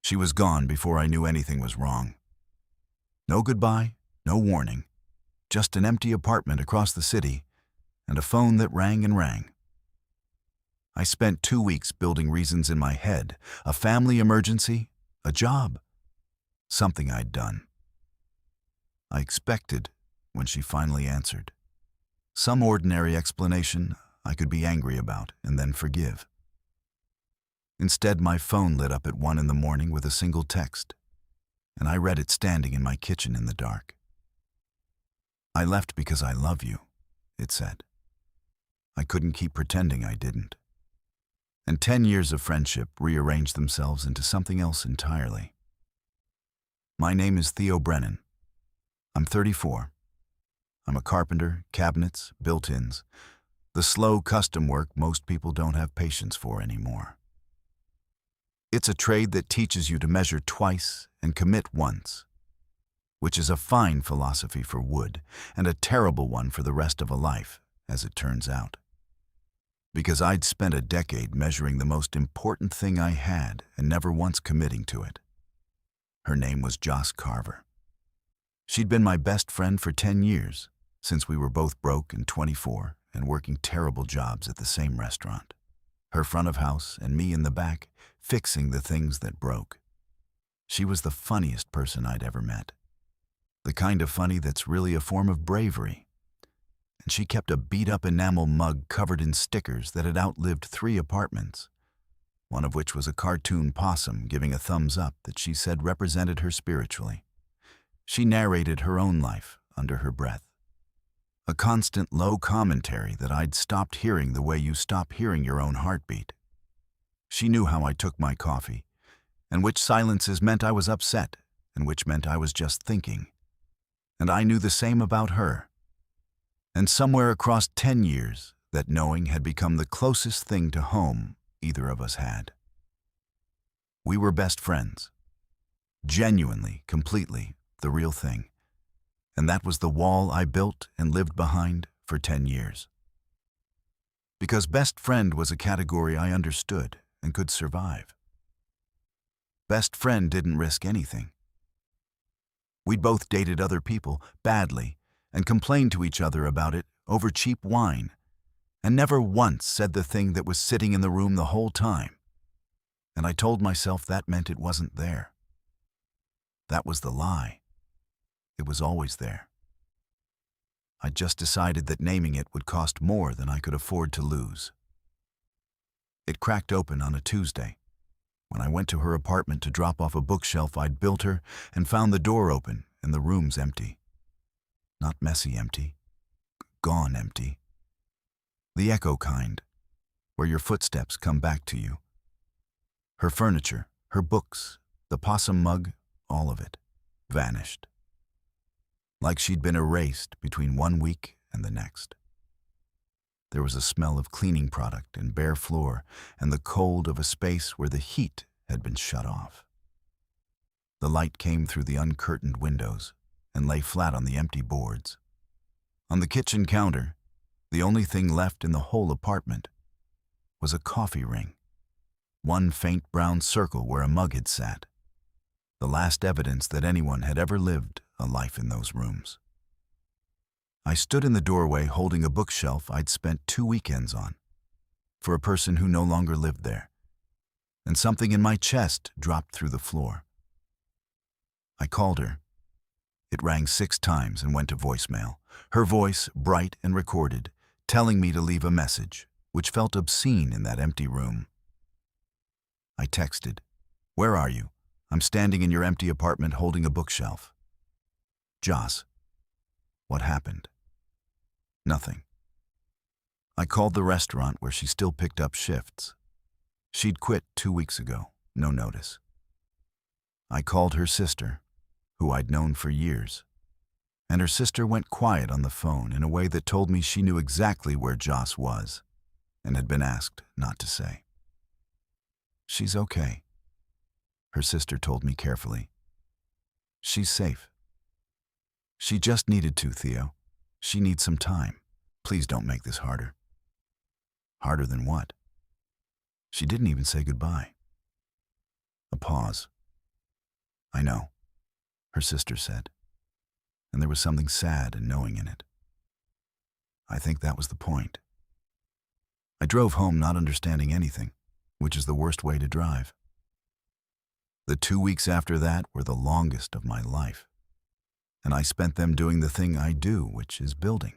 She was gone before I knew anything was wrong. No goodbye, no warning, just an empty apartment across the city and a phone that rang and rang. I spent 2 weeks building reasons in my head, a family emergency, a job, something I'd done. I expected when she finally answered. Some ordinary explanation I could be angry about and then forgive. Instead, my phone lit up at 1 in the morning with a single text, and I read it standing in my kitchen in the dark. "I left because I love you," it said. I couldn't keep pretending I didn't. And 10 years of friendship rearranged themselves into something else entirely. My name is Theo Brennan. I'm 34. I'm a carpenter, cabinets, built-ins, the slow custom work most people don't have patience for anymore. It's a trade that teaches you to measure twice and commit once, which is a fine philosophy for wood and a terrible one for the rest of a life, as it turns out. Because I'd spent a decade measuring the most important thing I had and never once committing to it. Her name was Joss Carver. She'd been my best friend for 10 years, since we were both broke and 24 and working terrible jobs at the same restaurant. Her front of house and me in the back, fixing the things that broke. She was the funniest person I'd ever met. The kind of funny that's really a form of bravery. And she kept a beat-up enamel mug covered in stickers that had outlived 3 apartments, one of which was a cartoon possum giving a thumbs up that she said represented her spiritually. She narrated her own life under her breath. A constant low commentary that I'd stopped hearing the way you stop hearing your own heartbeat. She knew how I took my coffee, and which silences meant I was upset, and which meant I was just thinking. And I knew the same about her. And somewhere across 10 years, that knowing had become the closest thing to home either of us had. We were best friends. Genuinely, completely, the real thing. And that was the wall I built and lived behind for 10 years. Because best friend was a category I understood and could survive. Best friend didn't risk anything. We'd both dated other people badly and complained to each other about it over cheap wine, and never once said the thing that was sitting in the room the whole time. And I told myself that meant it wasn't there. That was the lie. It was always there. I just decided that naming it would cost more than I could afford to lose. It cracked open on a Tuesday, when I went to her apartment to drop off a bookshelf I'd built her and found the door open and the room's empty. Not messy empty, gone empty. The echo kind, where your footsteps come back to you. Her furniture, her books, the possum mug, all of it, vanished. Like she'd been erased between 1 week and the next. There was a smell of cleaning product and bare floor and the cold of a space where the heat had been shut off. The light came through the uncurtained windows and lay flat on the empty boards. On the kitchen counter, the only thing left in the whole apartment was a coffee ring, one faint brown circle where a mug had sat, the last evidence that anyone had ever lived a life in those rooms. I stood in the doorway holding a bookshelf I'd spent 2 weekends on, for a person who no longer lived there, and something in my chest dropped through the floor. I called her. It rang 6 times and went to voicemail, her voice bright and recorded, telling me to leave a message, which felt obscene in that empty room. I texted, "Where are you? I'm standing in your empty apartment holding a bookshelf." "Joss." "What happened?" "Nothing." I called the restaurant where she still picked up shifts. She'd quit 2 weeks ago, no notice. I called her sister, who I'd known for years, and her sister went quiet on the phone in a way that told me she knew exactly where Joss was and had been asked not to say. "She's okay," her sister told me carefully. "She's safe. She just needed to, Theo. She needs some time. Please don't make this harder." "Harder than what?" She didn't even say goodbye. A pause. I know, her sister said, and there was something sad and knowing in it. I think that was the point. I drove home not understanding anything, which is the worst way to drive. The 2 weeks after that were the longest of my life, and I spent them doing the thing I do, which is building.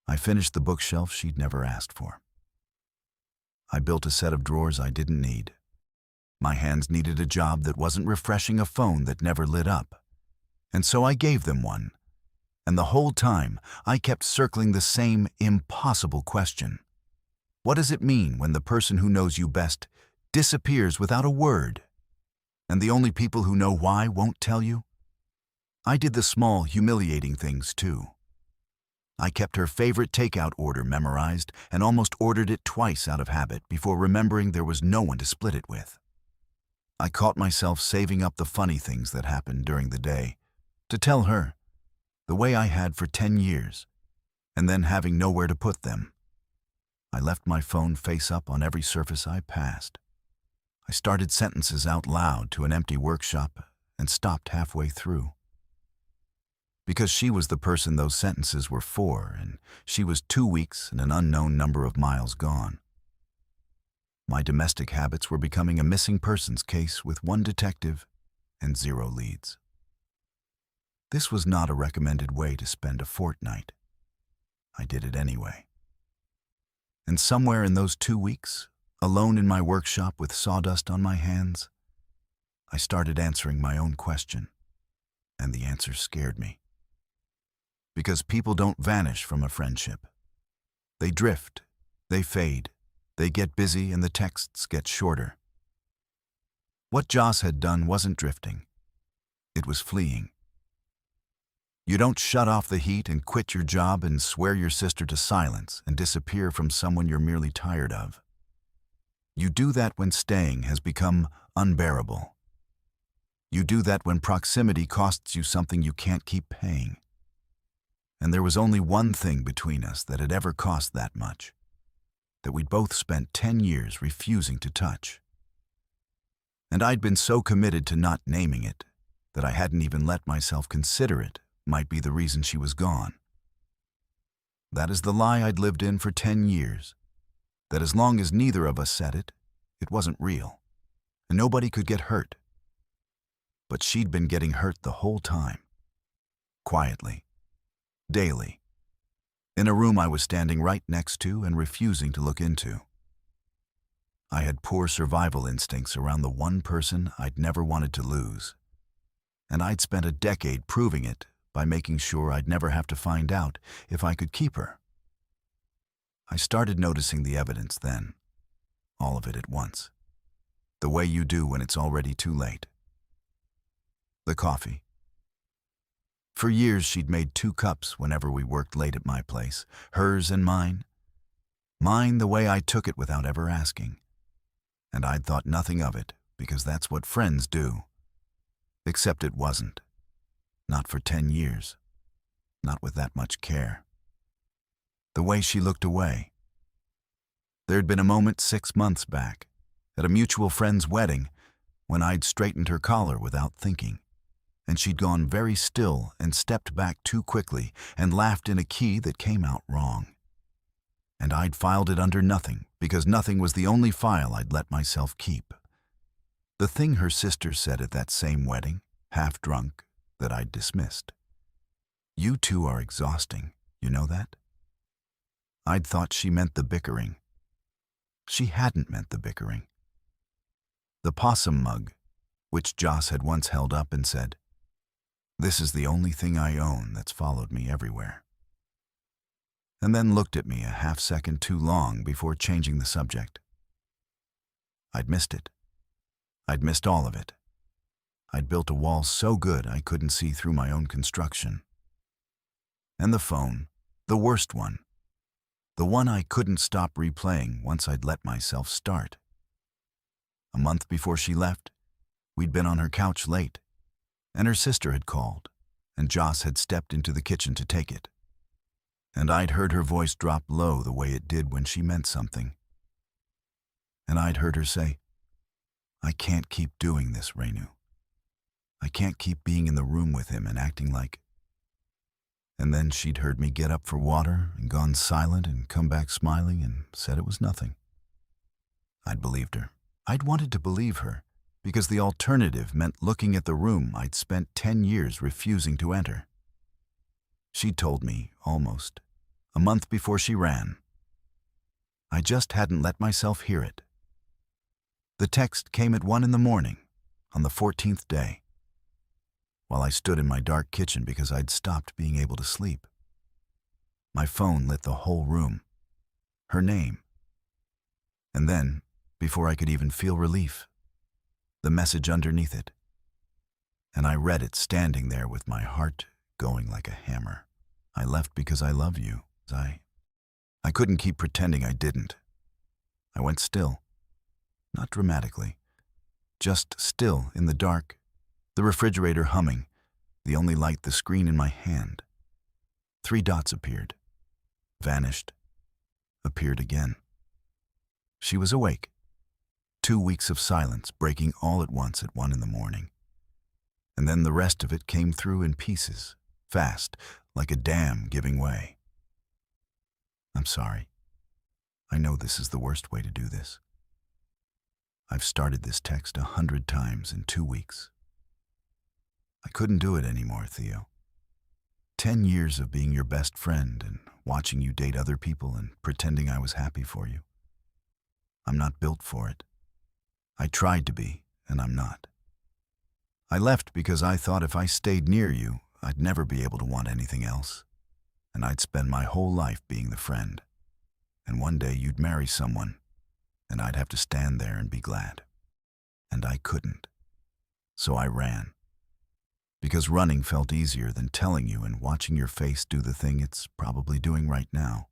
I finished the bookshelf she'd never asked for. I built a set of drawers I didn't need. My hands needed a job that wasn't refreshing a phone that never lit up, and so I gave them one. And the whole time, I kept circling the same impossible question. What does it mean when the person who knows you best disappears without a word? And the only people who know why won't tell you? I did the small, humiliating things too. I kept her favorite takeout order memorized and almost ordered it twice out of habit before remembering there was no one to split it with. I caught myself saving up the funny things that happened during the day to tell her, the way I had for 10 years, and then having nowhere to put them. I left my phone face up on every surface I passed. I started sentences out loud to an empty workshop and stopped halfway through. Because she was the person those sentences were for, and she was 2 weeks and an unknown number of miles gone. My domestic habits were becoming a missing persons case with 1 detective and 0 leads. This was not a recommended way to spend a fortnight. I did it anyway. And somewhere in those 2 weeks, alone in my workshop with sawdust on my hands, I started answering my own question, and the answer scared me. Because people don't vanish from a friendship. They drift, they fade, they get busy, and the texts get shorter. What Joss had done wasn't drifting. It was fleeing. You don't shut off the heat and quit your job and swear your sister to silence and disappear from someone you're merely tired of. You do that when staying has become unbearable. You do that when proximity costs you something you can't keep paying. And there was only one thing between us that had ever cost that much, that we'd both spent 10 years refusing to touch. And I'd been so committed to not naming it that I hadn't even let myself consider it might be the reason she was gone. That is the lie I'd lived in for 10 years, that as long as neither of us said it, it wasn't real, and nobody could get hurt. But she'd been getting hurt the whole time, quietly, daily, in a room I was standing right next to and refusing to look into. I had poor survival instincts around the one person I'd never wanted to lose, and I'd spent a decade proving it by making sure I'd never have to find out if I could keep her. I started noticing the evidence then, all of it at once, the way you do when it's already too late. The coffee. For years she'd made 2 cups whenever we worked late at my place, hers and mine. Mine the way I took it without ever asking. And I'd thought nothing of it, because that's what friends do. Except it wasn't. Not for 10 years. Not with that much care. The way she looked away. There'd been a moment 6 months back, at a mutual friend's wedding, when I'd straightened her collar without thinking, and she'd gone very still and stepped back too quickly and laughed in a key that came out wrong. And I'd filed it under nothing, because nothing was the only file I'd let myself keep. The thing her sister said at that same wedding, half drunk, that I'd dismissed. You two are exhausting, you know that? I'd thought she meant the bickering. She hadn't meant the bickering. The possum mug, which Joss had once held up and said, "This is the only thing I own that's followed me everywhere." And then looked at me a half-second too long before changing the subject. I'd missed it. I'd missed all of it. I'd built a wall so good I couldn't see through my own construction. And the phone, the worst one. The one I couldn't stop replaying once I'd let myself start. A month before she left, we'd been on her couch late, and her sister had called, and Joss had stepped into the kitchen to take it. And I'd heard her voice drop low the way it did when she meant something. And I'd heard her say, "I can't keep doing this, Renu. I can't keep being in the room with him and acting like. And then she'd heard me get up for water and gone silent and come back smiling and said it was nothing. I'd believed her. I'd wanted to believe her because the alternative meant looking at the room I'd spent 10 years refusing to enter. She'd told me, almost, a month before she ran. I just hadn't let myself hear it. The text came at 1 in the morning, on the 14th day, while I stood in my dark kitchen because I'd stopped being able to sleep. My phone lit the whole room. Her name. And then, before I could even feel relief, the message underneath it. And I read it standing there with my heart going like a hammer. I left because I love you. I couldn't keep pretending I didn't. I went still. Not dramatically. Just still in the dark, the refrigerator humming, the only light the screen in my hand. 3 dots appeared, vanished, appeared again. She was awake. 2 weeks of silence breaking all at once at 1 in the morning. And then the rest of it came through in pieces, fast, like a dam giving way. I'm sorry. I know this is the worst way to do this. I've started this text 100 times in 2 weeks. I couldn't do it anymore, Theo. 10 years of being your best friend and watching you date other people and pretending I was happy for you. I'm not built for it. I tried to be, and I'm not. I left because I thought if I stayed near you, I'd never be able to want anything else, and I'd spend my whole life being the friend. And one day you'd marry someone, and I'd have to stand there and be glad. And I couldn't. So I ran. Because running felt easier than telling you and watching your face do the thing it's probably doing right now.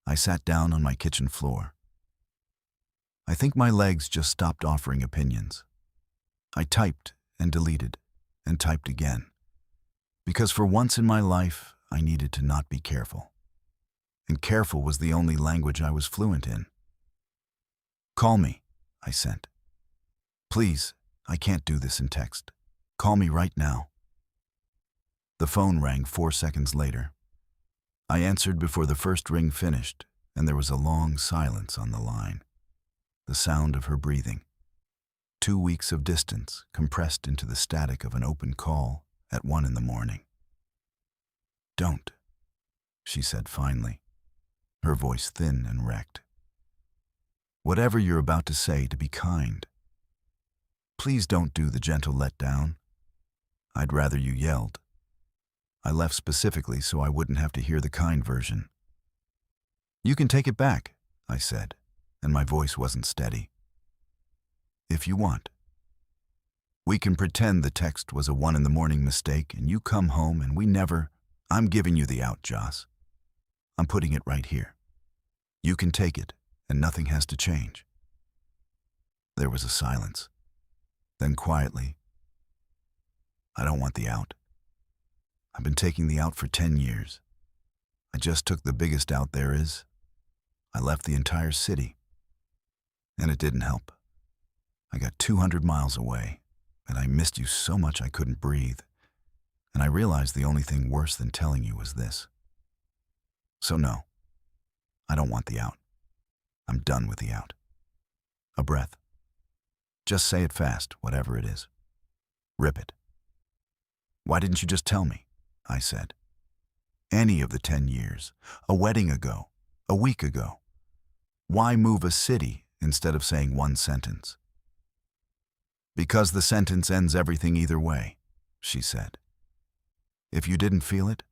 I sat down on my kitchen floor. I think my legs just stopped offering opinions. I typed and deleted and typed again. Because for once in my life, I needed to not be careful. And careful was the only language I was fluent in. Call me, I sent. Please, I can't do this in text. Call me right now. The phone rang 4 seconds later. I answered before the first ring finished, and there was a long silence on the line. The sound of her breathing. 2 weeks of distance compressed into the static of an open call at 1 in the morning. Don't, she said finally, her voice thin and wrecked. Whatever you're about to say, to be kind. Please don't do the gentle letdown. I'd rather you yelled. I left specifically so I wouldn't have to hear the kind version. You can take it back, I said, and my voice wasn't steady. If you want. We can pretend the text was a 1 in the morning mistake and you come home and we never. I'm giving you the out, Joss. I'm putting it right here. You can take it and nothing has to change. There was a silence. Then quietly, I don't want the out. I've been taking the out for 10 years. I just took the biggest out there is. I left the entire city. And it didn't help. I got 200 miles away, and I missed you so much I couldn't breathe. And I realized the only thing worse than telling you was this. So no, I don't want the out. I'm done with the out. A breath. Just say it fast, whatever it is. Rip it. Why didn't you just tell me? I said. Any of the 10 years, a wedding ago, a week ago. Why move a city instead of saying one sentence? Because the sentence ends everything either way, she said. If you didn't feel it,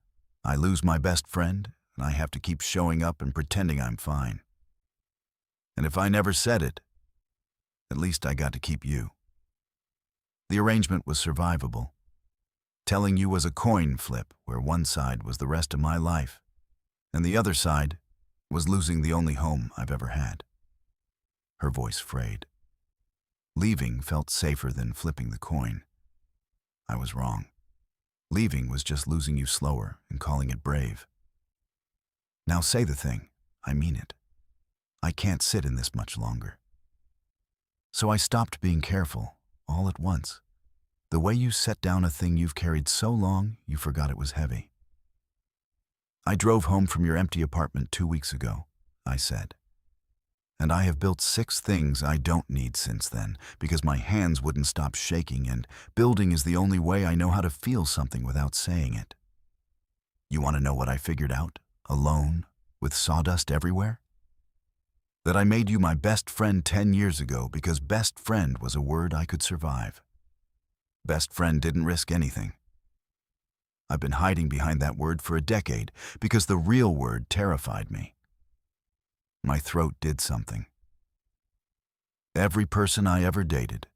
I lose my best friend, and I have to keep showing up and pretending I'm fine. And if I never said it, at least I got to keep you. The arrangement was survivable. Telling you was a coin flip where one side was the rest of my life, and the other side was losing the only home I've ever had. Her voice frayed. Leaving felt safer than flipping the coin. I was wrong. Leaving was just losing you slower and calling it brave. Now say the thing. I mean it. I can't sit in this much longer. So I stopped being careful, all at once. The way you set down a thing you've carried so long you forgot it was heavy. I drove home from your empty apartment 2 weeks ago, I said. And I have built 6 things I don't need since then, because my hands wouldn't stop shaking, and building is the only way I know how to feel something without saying it. You want to know what I figured out, alone, with sawdust everywhere? That I made you my best friend 10 years ago because best friend was a word I could survive. Best friend didn't risk anything. I've been hiding behind that word for a decade because the real word terrified me. My throat did something. Every person I ever dated,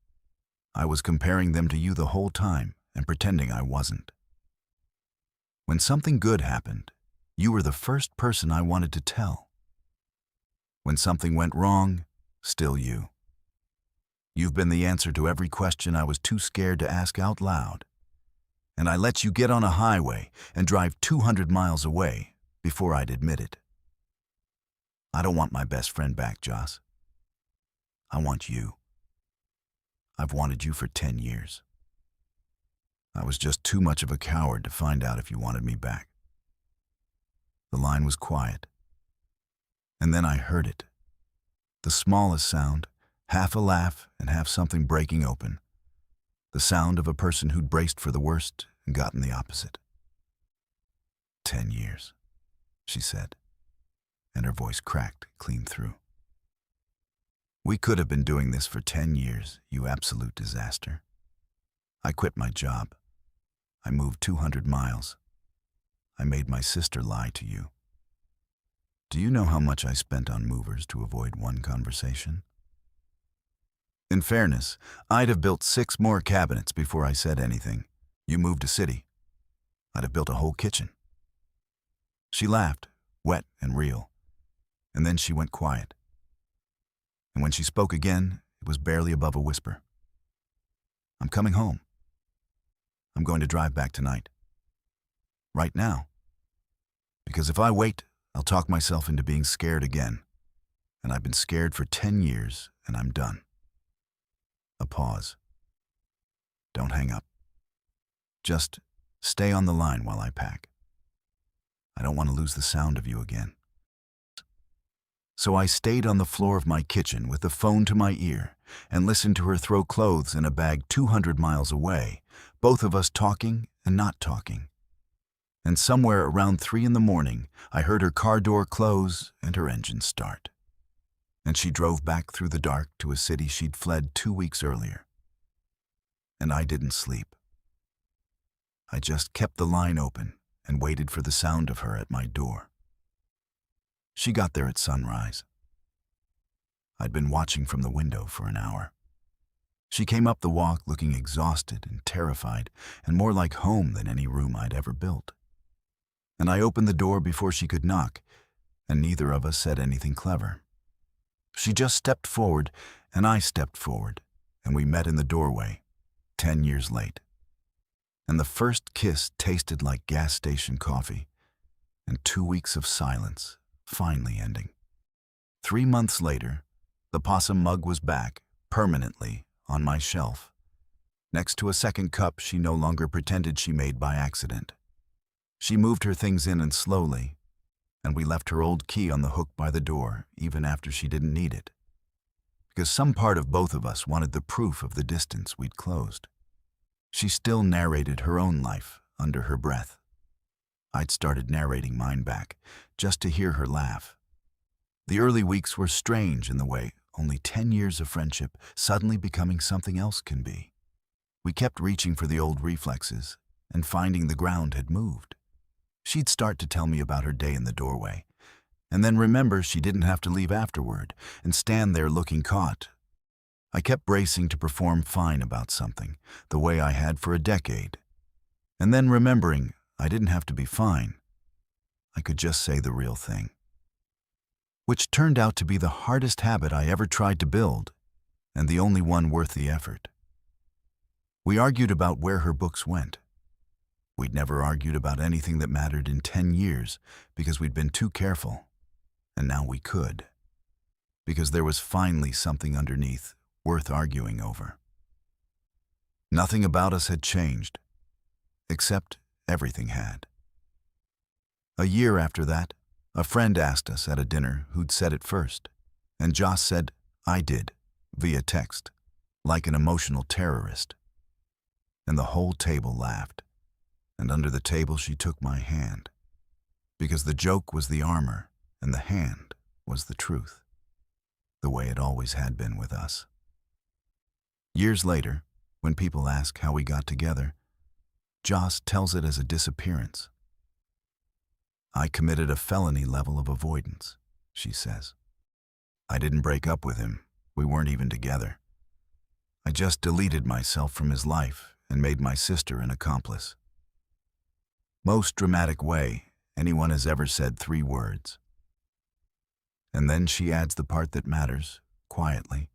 I was comparing them to you the whole time and pretending I wasn't. When something good happened, you were the first person I wanted to tell. When something went wrong, still you. You've been the answer to every question I was too scared to ask out loud. And I let you get on a highway and drive 200 miles away before I'd admit it. I don't want my best friend back, Joss. I want you. I've wanted you for 10 years. I was just too much of a coward to find out if you wanted me back. The line was quiet. And then I heard it. The smallest sound, half a laugh and half something breaking open. The sound of a person who'd braced for the worst and gotten the opposite. 10 years, she said, and her voice cracked clean through. We could have been doing this for 10 years, you absolute disaster. I quit my job. I moved 200 miles. I made my sister lie to you. Do you know how much I spent on movers to avoid one conversation? In fairness, I'd have built 6 more cabinets before I said anything. You moved a city. I'd have built a whole kitchen. She laughed, wet and real, and then she went quiet. And when she spoke again, it was barely above a whisper. I'm coming home. I'm going to drive back tonight. Right now. Because if I wait, I'll talk myself into being scared again. And I've been scared for 10 years, and I'm done. A pause. Don't hang up. Just stay on the line while I pack. I don't want to lose the sound of you again. So I stayed on the floor of my kitchen with the phone to my ear and listened to her throw clothes in a bag 200 miles away, both of us talking and not talking. And somewhere around 3 in the morning, I heard her car door close and her engine start. And she drove back through the dark to a city she'd fled 2 weeks earlier. And I didn't sleep. I just kept the line open and waited for the sound of her at my door. She got there at sunrise. I'd been watching from the window for an hour. She came up the walk looking exhausted and terrified and more like home than any room I'd ever built. And I opened the door before she could knock, and neither of us said anything clever. She just stepped forward, and I stepped forward, and we met in the doorway, 10 years late. And the first kiss tasted like gas station coffee, and 2 weeks of silence finally ending. 3 months later, the possum mug was back, permanently, on my shelf, next to a second cup she no longer pretended she made by accident. She moved her things in and slowly, and we left her old key on the hook by the door even after she didn't need it. Because some part of both of us wanted the proof of the distance we'd closed. She still narrated her own life under her breath. I'd started narrating mine back, just to hear her laugh. The early weeks were strange in the way only 10 years of friendship suddenly becoming something else can be. We kept reaching for the old reflexes, and finding the ground had moved. She'd start to tell me about her day in the doorway, and then remember she didn't have to leave afterward and stand there looking caught. I kept bracing to perform fine about something, the way I had for a decade, and then remembering I didn't have to be fine. I could just say the real thing. Which turned out to be the hardest habit I ever tried to build, and the only one worth the effort. We argued about where her books went. We'd never argued about anything that mattered in 10 years because we'd been too careful, and now we could. Because there was finally something underneath worth arguing over. Nothing about us had changed, except everything had. A year after that, a friend asked us at a dinner who'd said it first, and Joss said, "I did," via text, like an emotional terrorist. And the whole table laughed, and under the table she took my hand, because the joke was the armor and the hand was the truth, the way it always had been with us. Years later, when people ask how we got together, Joss tells it as a disappearance. "I committed a felony level of avoidance," she says. "I didn't break up with him. We weren't even together. I just deleted myself from his life and made my sister an accomplice." Most dramatic way anyone has ever said 3 words. And then she adds the part that matters, quietly.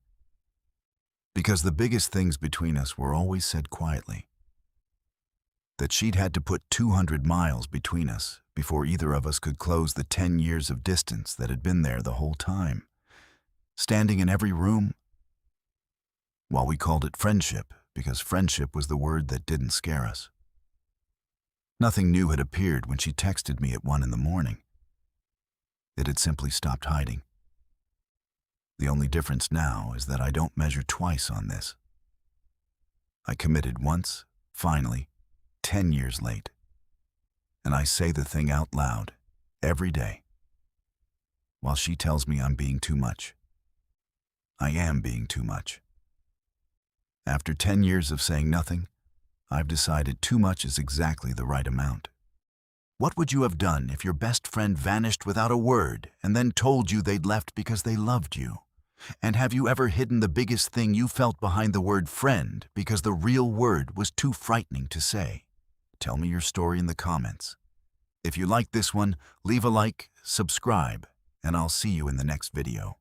Because the biggest things between us were always said quietly. That she'd had to put 200 miles between us before either of us could close the 10 years of distance that had been there the whole time, standing in every room. While we called it friendship, because friendship was the word that didn't scare us. Nothing new had appeared when she texted me at 1 in the morning. It had simply stopped hiding. The only difference now is that I don't measure twice on this. I committed once, finally, 10 years late. And I say the thing out loud, every day. While she tells me I'm being too much. I am being too much. After 10 years of saying nothing, I've decided too much is exactly the right amount. What would you have done if your best friend vanished without a word and then told you they'd left because they loved you? And have you ever hidden the biggest thing you felt behind the word friend because the real word was too frightening to say? Tell me your story in the comments. If you like this one, leave a like, subscribe, and I'll see you in the next video.